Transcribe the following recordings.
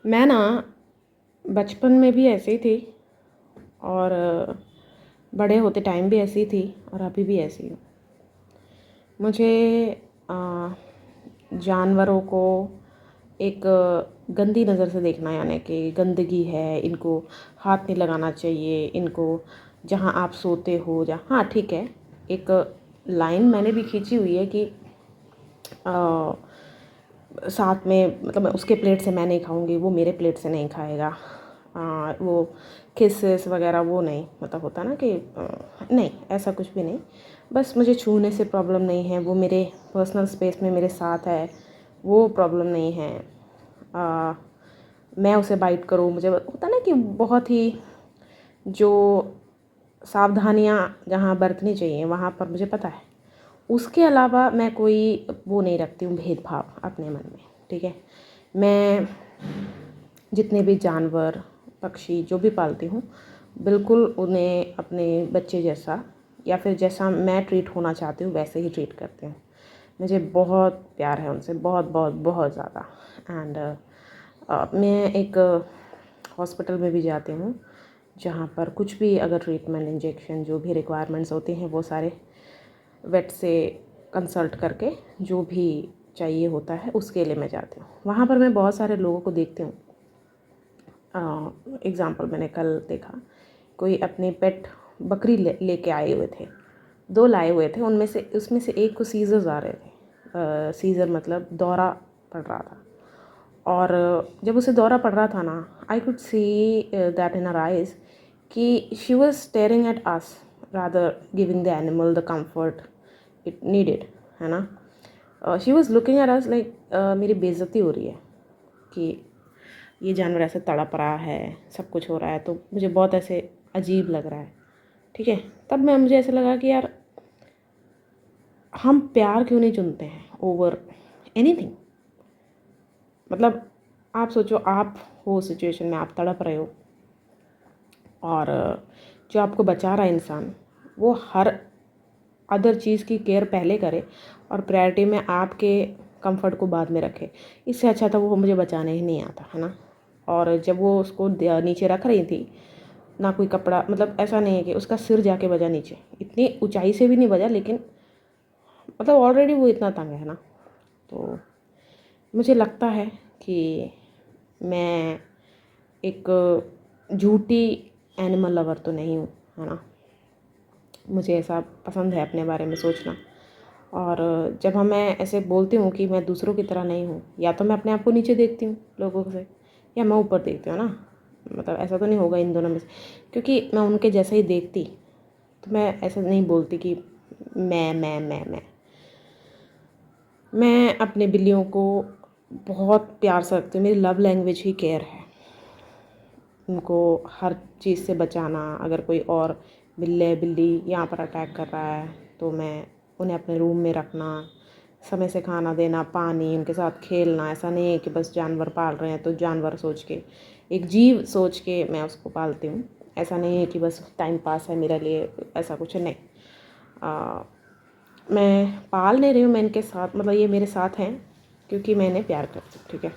मैं ना बचपन में भी ऐसे ही थी और बड़े होते टाइम भी ऐसी थी और अभी भी ऐसी हूँ। मुझे अ, जानवरों को एक गंदी नज़र से देखना, यानी कि गंदगी है, इनको हाथ नहीं लगाना चाहिए, इनको जहाँ आप सोते हो जहाँ, हाँ ठीक है, एक लाइन मैंने भी खींची हुई है कि साथ में मतलब उसके प्लेट से मैं नहीं खाऊंगी, वो मेरे प्लेट से नहीं खाएगा। वो किसेस वगैरह वो नहीं, मतलब होता ना कि नहीं, ऐसा कुछ भी नहीं। बस मुझे छूने से प्रॉब्लम नहीं है, वो मेरे पर्सनल स्पेस में मेरे साथ है, वो प्रॉब्लम नहीं है। आ, मैं उसे बाइट करूँ, मुझे होता ना कि बहुत ही जो सावधानियाँ जहाँ बरतनी चाहिए वहाँ पर मुझे पता है। उसके अलावा मैं कोई वो नहीं रखती हूँ भेदभाव अपने मन में, ठीक है। मैं जितने भी जानवर पक्षी जो भी पालती हूँ, बिल्कुल उन्हें अपने बच्चे जैसा या फिर जैसा मैं ट्रीट होना चाहती हूँ वैसे ही ट्रीट करती हूँ। मुझे बहुत प्यार है उनसे, बहुत बहुत बहुत ज़्यादा। एंड मैं एक हॉस्पिटल में भी जाती हूँ जहाँ पर कुछ भी अगर ट्रीटमेंट इंजेक्शन जो भी रिक्वायरमेंट्स होती हैं वो सारे वेट से कंसल्ट करके जो भी चाहिए होता है उसके लिए मैं जाती हूँ। वहाँ पर मैं बहुत सारे लोगों को देखती हूँ। एग्ज़ाम्पल मैंने कल देखा, कोई अपने पेट बकरी लेके आए हुए थे, दो लाए हुए थे, उनमें से उसमें से एक को सीजर्स आ रहे थे। सीज़र मतलब दौरा पड़ रहा था। और जब उसे दौरा पड़ रहा था ना, I could see that in her eyes कि she was staring at us rather giving the animal the comfort it needed, है ना। She was looking at us like मेरी बेइज्जती हो रही है कि ये जानवर ऐसे तड़प रहा है, सब कुछ हो रहा है, तो मुझे बहुत ऐसे अजीब लग रहा है, ठीक है। तब मुझे ऐसे लगा कि यार हम प्यार क्यों नहीं चुनते हैं ओवर एनीथिंग। मतलब आप सोचो, आप हो सिचुएशन में, आप तड़प रहे हो और जो आपको बचा रहा है इंसान, वो हर अदर चीज़ की केयर पहले करे और प्रायोरिटी में आपके कंफर्ट को बाद में रखे। इससे अच्छा था वो मुझे बचाने ही नहीं आता, है ना। और जब वो उसको नीचे रख रही थी, ना कोई कपड़ा, मतलब ऐसा नहीं है कि उसका सिर जाके बजा नीचे, इतनी ऊंचाई से भी नहीं बजा, लेकिन मतलब ऑलरेडी वो इतना तंग है ना। तो मुझे लगता है कि मैं एक झूठी एनिमल लवर तो नहीं हूँ, है ना। मुझे ऐसा पसंद है अपने बारे में सोचना। और जब मैं ऐसे बोलती हूँ कि मैं दूसरों की तरह नहीं हूँ, या तो मैं अपने आप को नीचे देखती हूँ लोगों से, या मैं ऊपर देखती हूँ ना। मतलब ऐसा तो नहीं होगा इन दोनों में से, क्योंकि मैं उनके जैसे ही देखती तो मैं ऐसा नहीं बोलती कि मैं अपने बिल्लियों को बहुत प्यार से रखती हूँ। मेरी लव लैंग्वेज ही केयर है। उनको हर चीज़ से बचाना, अगर कोई और बिल्ली यहाँ पर अटैक कर रहा है तो मैं उन्हें अपने रूम में रखना, समय से खाना देना, पानी, उनके साथ खेलना। ऐसा नहीं है कि बस जानवर पाल रहे हैं तो जानवर सोच के, एक जीव सोच के मैं उसको पालती हूँ। ऐसा नहीं है कि बस टाइम पास है मेरे लिए, ऐसा कुछ नहीं। मैं पाल नहीं रही हूँ, मैं इनके साथ, मतलब ये मेरे साथ हैं क्योंकि मैं इन्हें प्यार करती हूँ, ठीक है।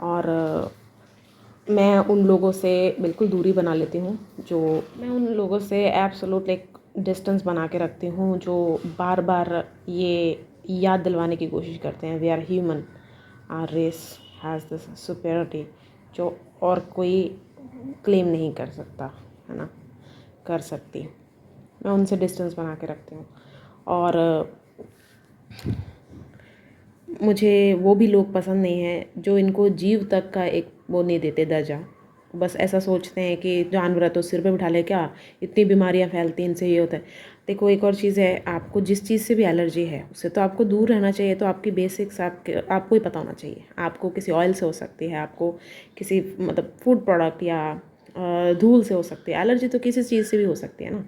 और मैं उन लोगों से बिल्कुल दूरी बना लेती हूँ, जो मैं उन लोगों से एब्सोल्यूट एक डिस्टेंस बना के रखती हूँ जो बार बार ये याद दिलवाने की कोशिश करते हैं we are human, our race has this superiority, जो और कोई क्लेम नहीं कर सकता, है ना, कर सकती। मैं उनसे डिस्टेंस बना के रखती हूँ। और मुझे वो भी लोग पसंद नहीं हैं जो इनको जीव तक का एक वो नहीं देते दर्जा। बस ऐसा सोचते हैं कि जानवर तो सिर पे बिठा ले, क्या इतनी बीमारियां फैलती हैं इनसे, ये होता है। देखो एक और चीज़ है, आपको जिस चीज़ से भी एलर्जी है उससे तो आपको दूर रहना चाहिए। तो आपकी बेसिक्स आपको ही पता होना चाहिए। आपको किसी ऑयल से हो सकती है, आपको किसी मतलब फूड प्रोडक्ट या धूल से हो सकती है। एलर्जी तो किसी चीज़ से भी हो सकती है ना।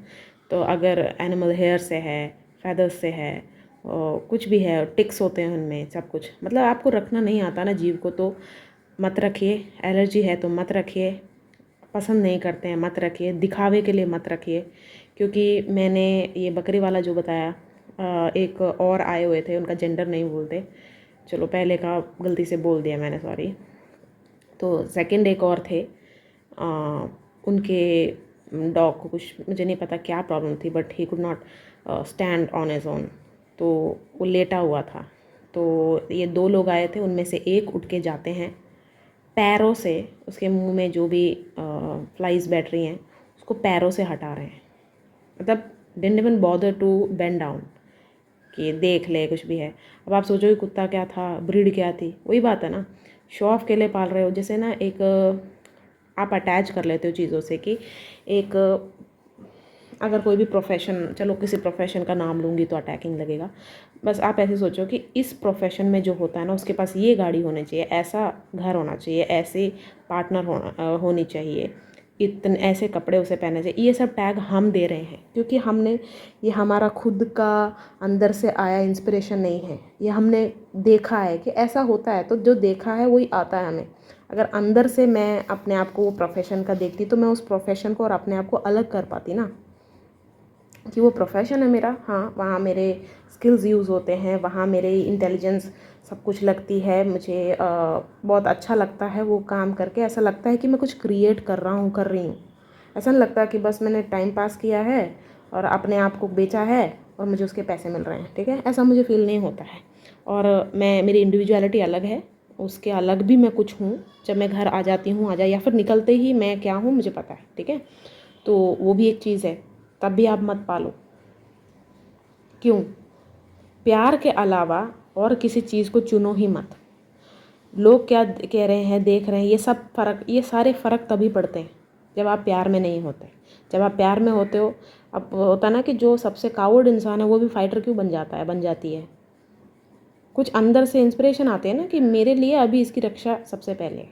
तो अगर एनिमल हेयर से है, फेदर्स से है, कुछ भी है, टिक्स होते हैं उनमें, सब कुछ, मतलब आपको रखना नहीं आता ना जीव को, तो मत रखिए। एलर्जी है तो मत रखिए, पसंद नहीं करते हैं मत रखिए, दिखावे के लिए मत रखिए। क्योंकि मैंने ये बकरी वाला जो बताया, एक और आए हुए थे, उनका जेंडर नहीं बोलते, चलो पहले का गलती से बोल दिया मैंने, सॉरी। तो सेकंड एक और थे, उनके डॉग को कुछ, मुझे नहीं पता क्या प्रॉब्लम थी, but he could not stand on his own, तो वो लेटा हुआ था। तो ये 2 लोग आए थे, उनमें से एक उठ के जाते हैं, पैरों से उसके मुंह में जो भी फ्लाइज बैठ रही हैं उसको पैरों से हटा रहे हैं। मतलब didn't even bother to bend down कि देख ले कुछ भी है। अब आप सोचो कि कुत्ता क्या था, ब्रीड क्या थी, वही बात है ना, शो ऑफ के लिए पाल रहे हो। जैसे ना एक आप अटैच कर लेते हो चीज़ों से कि एक अगर कोई भी प्रोफेशन, चलो किसी प्रोफेशन का नाम लूँगी तो अटैकिंग लगेगा, बस आप ऐसे सोचो कि इस प्रोफेशन में जो होता है ना, उसके पास ये गाड़ी होनी चाहिए, ऐसा घर होना चाहिए, ऐसे पार्टनर होनी चाहिए, इतने ऐसे कपड़े उसे पहने चाहिए। ये सब टैग हम दे रहे हैं क्योंकि हमने, ये हमारा खुद का अंदर से आया इंस्पिरेशन नहीं है, ये हमने देखा है कि ऐसा होता है, तो जो देखा है वही आता है हमें। अगर अंदर से मैं अपने आप को वो प्रोफेशन का देखती तो मैं उस प्रोफेशन को और अपने आप को अलग कर पाती ना, कि वो प्रोफेशन है मेरा, हाँ वहाँ मेरे स्किल्स यूज़ होते हैं, वहाँ मेरे इंटेलिजेंस सब कुछ लगती है, मुझे बहुत अच्छा लगता है वो काम करके, ऐसा लगता है कि मैं कुछ क्रिएट कर रहा हूँ, कर रही हूँ। ऐसा नहीं लगता कि बस मैंने टाइम पास किया है और अपने आप को बेचा है और मुझे उसके पैसे मिल रहे हैं, ठीक है, ऐसा मुझे फील नहीं होता है। और मेरी इंडिविजुअलिटी अलग है, उसके अलग भी मैं कुछ हूँ। जब मैं घर आ जाती हूँ, आ जाए या फिर निकलते ही मैं क्या हूँ मुझे पता है, ठीक है, तो वो भी एक चीज़ है। तब भी आप मत पालो। क्यों? प्यार के अलावा और किसी चीज़ को चुनो ही मत। लोग क्या कह रहे हैं, देख रहे हैं, ये सारे फ़र्क तभी पड़ते हैं जब आप प्यार में नहीं होते। जब आप प्यार में होते हो, अब होता ना कि जो सबसे कावर्ड इंसान है वो भी फाइटर क्यों बन जाता है, बन जाती है। कुछ अंदर से इंस्पिरेशन आते हैं ना कि मेरे लिए अभी इसकी रक्षा सबसे पहले है।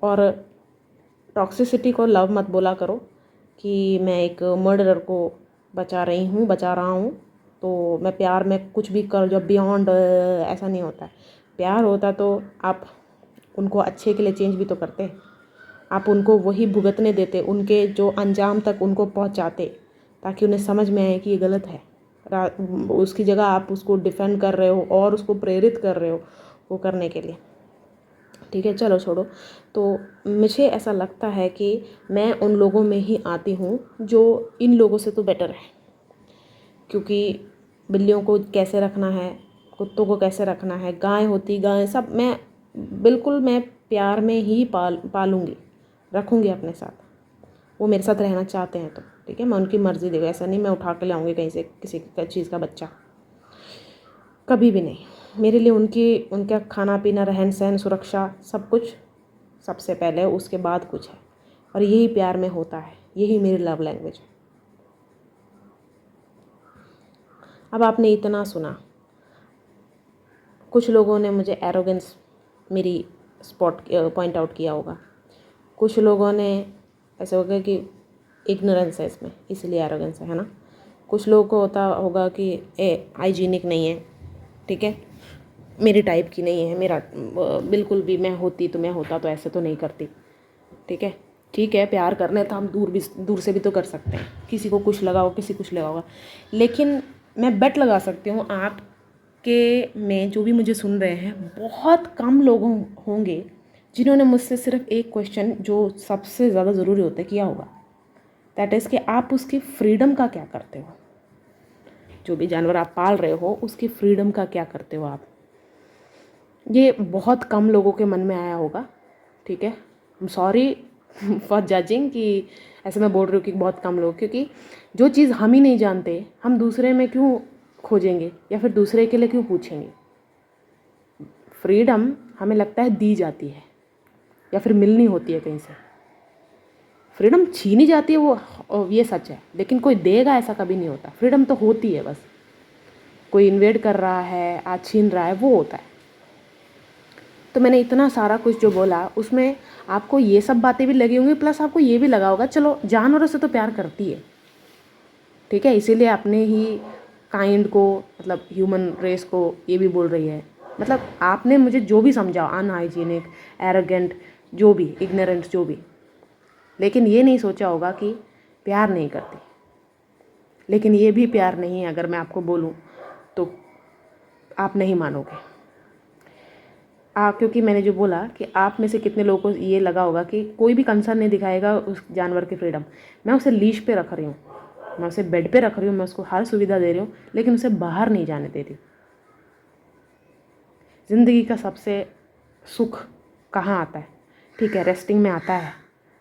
और टॉक्सिसिटी को लव मत बोला करो कि मैं एक मर्डरर को बचा रहा हूँ तो मैं प्यार में कुछ भी कर जो बियॉन्ड, ऐसा नहीं होता है। प्यार होता तो आप उनको अच्छे के लिए चेंज भी तो करते, आप उनको वही भुगतने देते, उनके जो अंजाम तक उनको पहुँचाते, ताकि उन्हें समझ में आए कि ये गलत है। उसकी जगह आप उसको डिफेंड कर रहे हो और उसको प्रेरित कर रहे हो वो करने के लिए, ठीक है, चलो छोड़ो। तो मुझे ऐसा लगता है कि मैं उन लोगों में ही आती हूँ जो इन लोगों से तो बेटर है, क्योंकि बिल्लियों को कैसे रखना है, कुत्तों को कैसे रखना है, गाय सब मैं प्यार में ही पालूँगी, रखूँगी अपने साथ। वो मेरे साथ रहना चाहते हैं तो ठीक है, मैं उनकी मर्ज़ी देगा, ऐसा नहीं मैं उठा के लाऊँगी कहीं से किसी चीज़ का बच्चा, कभी भी नहीं। मेरे लिए उनका खाना पीना, रहन सहन, सुरक्षा सब कुछ सबसे पहले है, उसके बाद कुछ है। और यही प्यार में होता है, यही मेरी लव लैंग्वेज है। अब आपने इतना सुना, कुछ लोगों ने मुझे एरोगेंस मेरी पॉइंट आउट किया होगा, कुछ लोगों ने ऐसे होगा कि इग्नोरेंस है इसमें इसलिए एरोगेंस है ना। कुछ लोगों को होता होगा कि हाइजीनिक नहीं है, ठीक है, मेरी टाइप की नहीं है, मेरा बिल्कुल भी, मैं होती तो मैं होता तो ऐसे तो नहीं करती, ठीक है। ठीक है, प्यार करने तो हम दूर से भी तो कर सकते हैं, किसी को कुछ लगा होगा, किसी कुछ लगा होगा, लेकिन मैं बेट लगा सकती हूँ आपके में जो भी मुझे सुन रहे हैं, बहुत कम लोग होंगे जिन्होंने मुझसे सिर्फ एक क्वेश्चन जो सबसे ज़्यादा ज़रूरी होता है किया होगा, दैट इज़ कि आप उसकी फ्रीडम का क्या करते हो। जो भी जानवर आप पाल रहे हो उसकी फ्रीडम का क्या करते हो आप। ये बहुत कम लोगों के मन में आया होगा, ठीक है, I am sorry for judging कि ऐसे मैं बोल रही हूँ कि बहुत कम लोग, क्योंकि जो चीज़ हम ही नहीं जानते हम दूसरे में क्यों खोजेंगे या फिर दूसरे के लिए क्यों पूछेंगे। फ्रीडम हमें लगता है दी जाती है या फिर मिलनी होती है कहीं से, फ्रीडम छीनी जाती है वो ये सच है, लेकिन कोई देगा ऐसा कभी नहीं होता। फ्रीडम तो होती है, बस कोई इन्वेड कर रहा है, आज छीन रहा है, वो होता है। तो मैंने इतना सारा कुछ जो बोला उसमें आपको ये सब बातें भी लगी होंगी, प्लस आपको ये भी लगा होगा चलो जानवरों से तो प्यार करती है, ठीक है, इसीलिए अपने ही काइंड को, मतलब ह्यूमन रेस को ये भी बोल रही है। मतलब आपने मुझे जो भी समझा, अनहाइजीनिक, एरोगेंट, जो भी, इग्नोरेंट, जो भी, लेकिन ये नहीं सोचा होगा कि प्यार नहीं करती। लेकिन ये भी प्यार नहीं है, अगर मैं आपको बोलूँ तो आप नहीं मानोगे। क्योंकि मैंने जो बोला कि आप में से कितने लोगों को ये लगा होगा कि कोई भी कंसर्न नहीं दिखाएगा उस जानवर की फ्रीडम। मैं उसे लीश पे रख रही हूँ, मैं उसे बेड पे रख रही हूँ, मैं उसको हर सुविधा दे रही हूँ, लेकिन उसे बाहर नहीं जाने दे रही। ज़िंदगी का सबसे सुख कहाँ आता है? ठीक है, रेस्टिंग में आता है,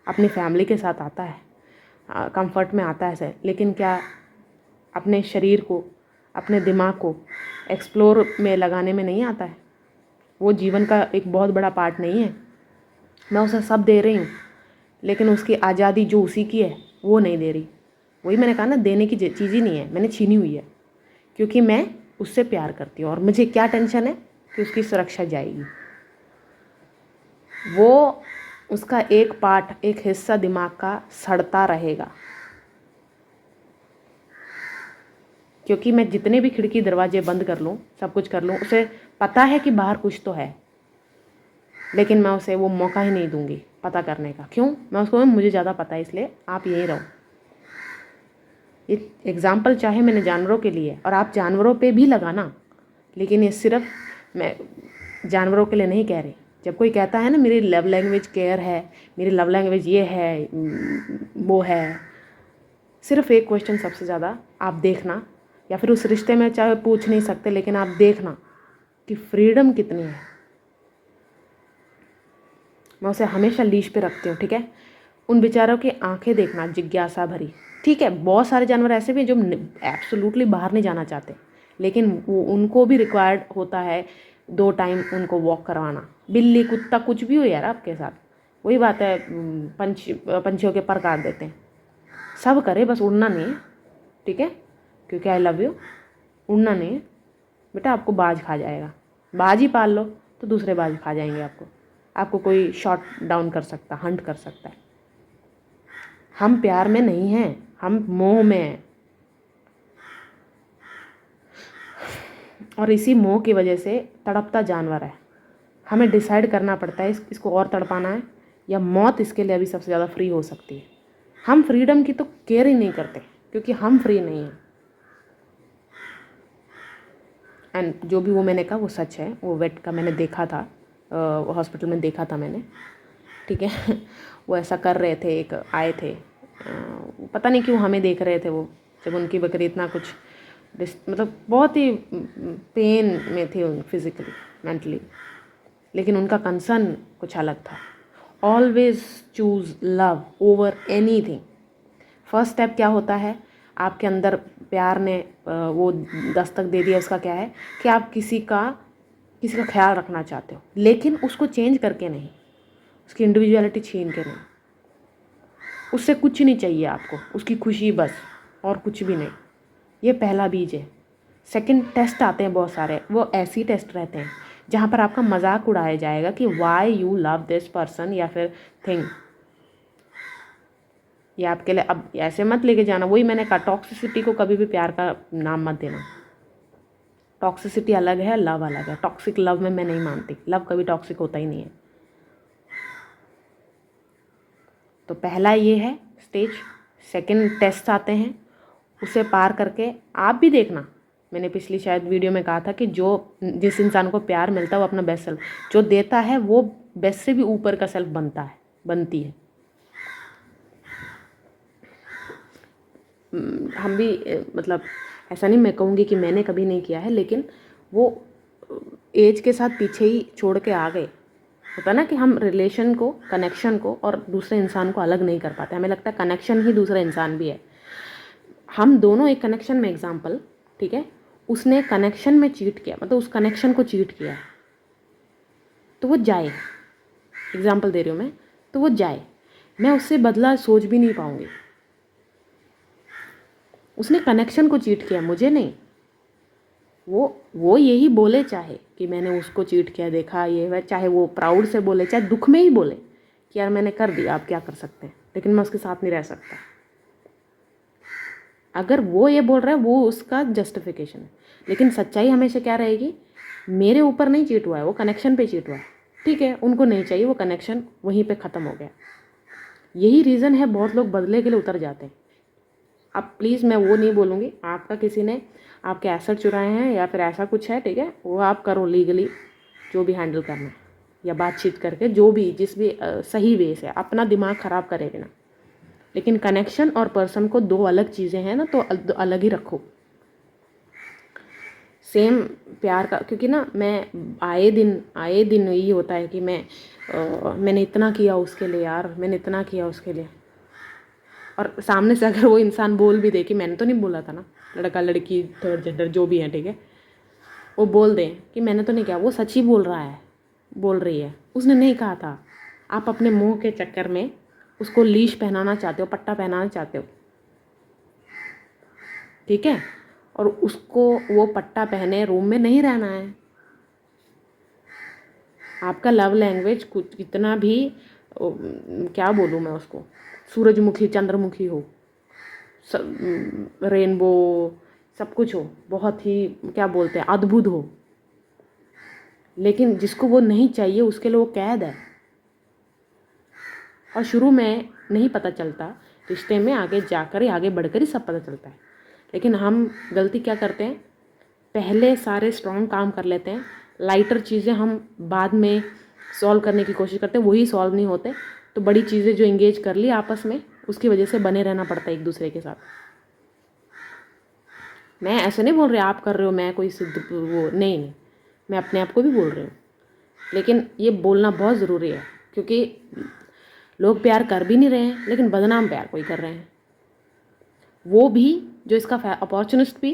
अपनी फैमिली के साथ आता है, कंफर्ट में आता है सर, लेकिन क्या अपने शरीर को, अपने दिमाग को एक्सप्लोर में लगाने में नहीं आता है? वो जीवन का एक बहुत बड़ा पार्ट नहीं है? मैं उसे सब दे रही हूँ, लेकिन उसकी आज़ादी जो उसी की है वो नहीं दे रही। वही मैंने कहा ना, देने की चीज़ ही नहीं है, मैंने छीनी हुई है, क्योंकि मैं उससे प्यार करती हूँ और मुझे क्या टेंशन है कि उसकी सुरक्षा जाएगी। वो उसका एक पार्ट, एक हिस्सा दिमाग का सड़ता रहेगा, क्योंकि मैं जितने भी खिड़की दरवाजे बंद कर लूँ, सब कुछ कर लूँ, उसे पता है कि बाहर कुछ तो है, लेकिन मैं उसे वो मौका ही नहीं दूंगी पता करने का। क्यों? मैं उसको, मुझे ज़्यादा पता है इसलिए आप यहीं रहो। ये एग्ज़ाम्पल चाहे मैंने जानवरों के लिए, और आप जानवरों पे भी लगाना, लेकिन ये सिर्फ मैं जानवरों के लिए नहीं कह रही। जब कोई कहता है ना मेरी लव लैंग्वेज केयर है, मेरी लव लैंग्वेज ये है वो है, सिर्फ एक क्वेश्चन सबसे ज़्यादा आप देखना, या फिर उस रिश्ते में चाहे पूछ नहीं सकते, लेकिन आप देखना कि फ्रीडम कितनी है। मैं उसे हमेशा लीश पे रखती हूँ, ठीक है। उन बेचारों की आंखें देखना जिज्ञासा भरी, ठीक है। बहुत सारे जानवर ऐसे भी हैं जो एब्सोल्युटली बाहर नहीं जाना चाहते, लेकिन वो उनको भी रिक्वायर्ड होता है 2 टाइम उनको वॉक करवाना। बिल्ली, कुत्ता, कुछ भी हो यार आपके साथ, वही बात है, पंछियों के पर काट देते हैं। सब करे, बस उड़ना नहीं है, ठीक है, क्योंकि आई लव यू। उड़ना नहीं है बेटा, आपको बाज खा जाएगा। बाज ही पाल लो तो दूसरे बाज खा जाएंगे आपको कोई शॉट डाउन कर सकता, हंट कर सकता है। हम प्यार में नहीं हैं, हम मोह में हैं, और इसी मोह की वजह से तड़पता जानवर है। हमें डिसाइड करना पड़ता है इसको और तड़पाना है या मौत इसके लिए अभी सबसे ज़्यादा फ्री हो सकती है। हम फ्रीडम की तो केयर ही नहीं करते, क्योंकि हम फ्री नहीं हैं। एंड जो भी वो मैंने कहा वो सच है। वो वेट का मैंने देखा था, हॉस्पिटल में देखा था मैंने, ठीक है। वो ऐसा कर रहे थे, एक आए थे, पता नहीं क्यों हमें देख रहे थे वो, जब उनकी बकरी इतना कुछ मतलब बहुत ही पेन में थे फिज़िकली मेंटली, लेकिन उनका कंसर्न कुछ अलग था। Always choose love over anything. First step क्या होता है? आपके अंदर प्यार ने वो दस्तक दे दिया, उसका क्या है कि आप किसी का ख्याल रखना चाहते हो, लेकिन उसको चेंज करके नहीं, उसकी इंडिविजुअलिटी छीन के नहीं। उससे कुछ नहीं चाहिए आपको, उसकी खुशी बस, और कुछ भी नहीं। ये पहला बीज है। सेकंड टेस्ट आते हैं बहुत सारे, वो ऐसे ही टेस्ट रहते हैं जहाँ पर आपका मजाक उड़ाया जाएगा कि why you love this person या फिर थिंग। ये आपके लिए अब ऐसे मत लेके जाना। वही मैंने कहा, टॉक्सिसिटी को कभी भी प्यार का नाम मत देना। टॉक्सिसिटी अलग है, लव अलग है। टॉक्सिक लव में मैं नहीं मानती, लव कभी टॉक्सिक होता ही नहीं है। तो पहला ये है स्टेज। सेकंड टेस्ट आते हैं, उसे पार करके आप भी देखना। मैंने पिछली शायद वीडियो में कहा था कि जिस इंसान को प्यार मिलता है वो अपना बेस्ट सेल्फ जो देता है, वो बेस्ट से भी ऊपर का सेल्फ बनती है। हम भी मतलब ऐसा नहीं मैं कहूँगी कि मैंने कभी नहीं किया है, लेकिन वो एज के साथ पीछे ही छोड़ के आ गए। होता ना कि हम रिलेशन को, कनेक्शन को और दूसरे इंसान को अलग नहीं कर पाते। हमें लगता है कनेक्शन ही दूसरा इंसान भी है। हम दोनों एक कनेक्शन में एग्जाम्पल, ठीक है, उसने कनेक्शन में चीट किया, मतलब उस कनेक्शन को चीट किया, तो वो जाए, एग्जाम्पल दे रही हूँ मैं, तो वो जाए। मैं उससे बदला सोच भी नहीं पाऊँगी। उसने कनेक्शन को चीट किया, मुझे नहीं। वो यही बोले, चाहे कि मैंने उसको चीट किया, देखा ये वह, चाहे वो प्राउड से बोले, चाहे दुख में ही बोले कि यार मैंने कर दिया, आप क्या कर सकते हैं, लेकिन मैं उसके साथ नहीं रह सकता। अगर वो ये बोल रहा है, वो उसका जस्टिफिकेशन है, लेकिन सच्चाई हमेशा क्या रहेगी? मेरे ऊपर नहीं चीट हुआ है, वो कनेक्शन पे चीट हुआ है, ठीक है। उनको नहीं चाहिए, वो कनेक्शन वहीं पे ख़त्म हो गया। यही रीज़न है बहुत लोग बदले के लिए उतर जाते हैं। अब प्लीज़ मैं वो नहीं बोलूँगी, आपका किसी ने आपके एसेट चुराए हैं या फिर ऐसा कुछ है, ठीक है, वो आप करो लीगली, जो भी हैंडल करना है। या बातचीत करके, जो भी जिस भी सही वे से, अपना दिमाग ख़राब करे बिना। लेकिन कनेक्शन और पर्सन को दो अलग चीज़ें हैं ना, तो अलग ही रखो। सेम प्यार का, क्योंकि ना मैं आए दिन यही होता है कि मैंने इतना किया उसके लिए यार, मैंने इतना किया उसके लिए, और सामने से अगर वो इंसान बोल भी दे कि मैंने तो नहीं बोला था ना, लड़का लड़की थर्ड जेंडर जो भी है, ठीक है, वो बोल दें कि मैंने तो नहीं किया, वो सच ही बोल रहा है, बोल रही है, उसने नहीं कहा था। आप अपने मुंह के चक्कर में उसको लीश पहनाना चाहते हो, पट्टा पहनाना चाहते हो, ठीक है, और उसको वो पट्टा पहने रूम में नहीं रहना है। आपका लव लैंग्वेज कुछ कितना भी क्या बोलूँ मैं उसको, सूरजमुखी चंद्रमुखी हो, रेनबो, सब कुछ हो, बहुत ही क्या बोलते हैं अद्भुत हो, लेकिन जिसको वो नहीं चाहिए उसके लिए वो कैद है। और शुरू में नहीं पता चलता, रिश्ते में आगे जाकर ही, आगे बढ़कर ही सब पता चलता है। लेकिन हम गलती क्या करते हैं, पहले सारे स्ट्रॉन्ग काम कर लेते हैं, लाइटर चीज़ें हम बाद में सॉल्व करने की कोशिश करते हैं, वही सॉल्व नहीं होते, तो बड़ी चीज़ें जो इंगेज कर ली आपस में, उसकी वजह से बने रहना पड़ता है एक दूसरे के साथ। मैं ऐसे नहीं बोल रही आप कर रहे हो, मैं कोई सिद्ध वो नहीं, मैं अपने आप को भी बोल रही हूँ, लेकिन ये बोलना बहुत ज़रूरी है, क्योंकि लोग प्यार कर भी नहीं रहे हैं, लेकिन बदनाम प्यार कोई कर रहे हैं, वो भी जो इसका अपॉर्चुनिस्ट भी।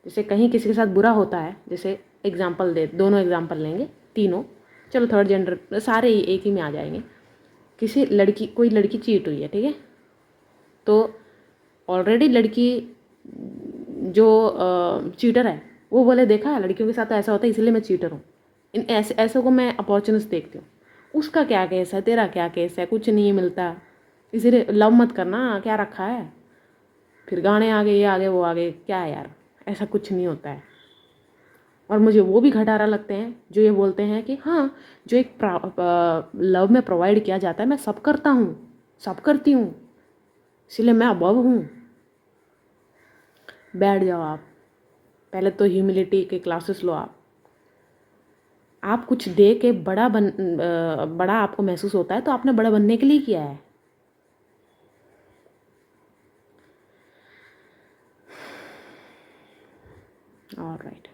जैसे कहीं किसी के साथ बुरा होता है, जैसे एग्जांपल दोनों एग्जांपल लेंगे, तीनों, चलो थर्ड जेंडर सारे ही एक ही में आ जाएंगे। कोई लड़की चीट हुई है, ठीक है, तो ऑलरेडी लड़की जो चीटर है वो बोले देखा है लड़कियों के साथ ऐसा होता है इसलिए मैं चीटर हूँ, इन ऐसों को मैं अपॉर्चुनिस्ट देखती हूँ। उसका क्या केस है, तेरा क्या केस है, कुछ नहीं मिलता, इसीलिए लव मत करना, क्या रखा है, फिर गाने आगे, ये आगे, वो आगे, क्या है यार, ऐसा कुछ नहीं होता है। और मुझे वो भी घटारा लगते हैं जो ये बोलते हैं कि हाँ, जो एक लव में प्रोवाइड किया जाता है मैं सब करता हूँ, सब करती हूँ, इसलिए मैं अबव हूँ। बैठ जाओ आप, पहले तो ह्यूमिलिटी के क्लासेस लो आप कुछ दे के बड़ा आपको महसूस होता है तो आपने बड़ा बनने के लिए किया है। ऑलराइट।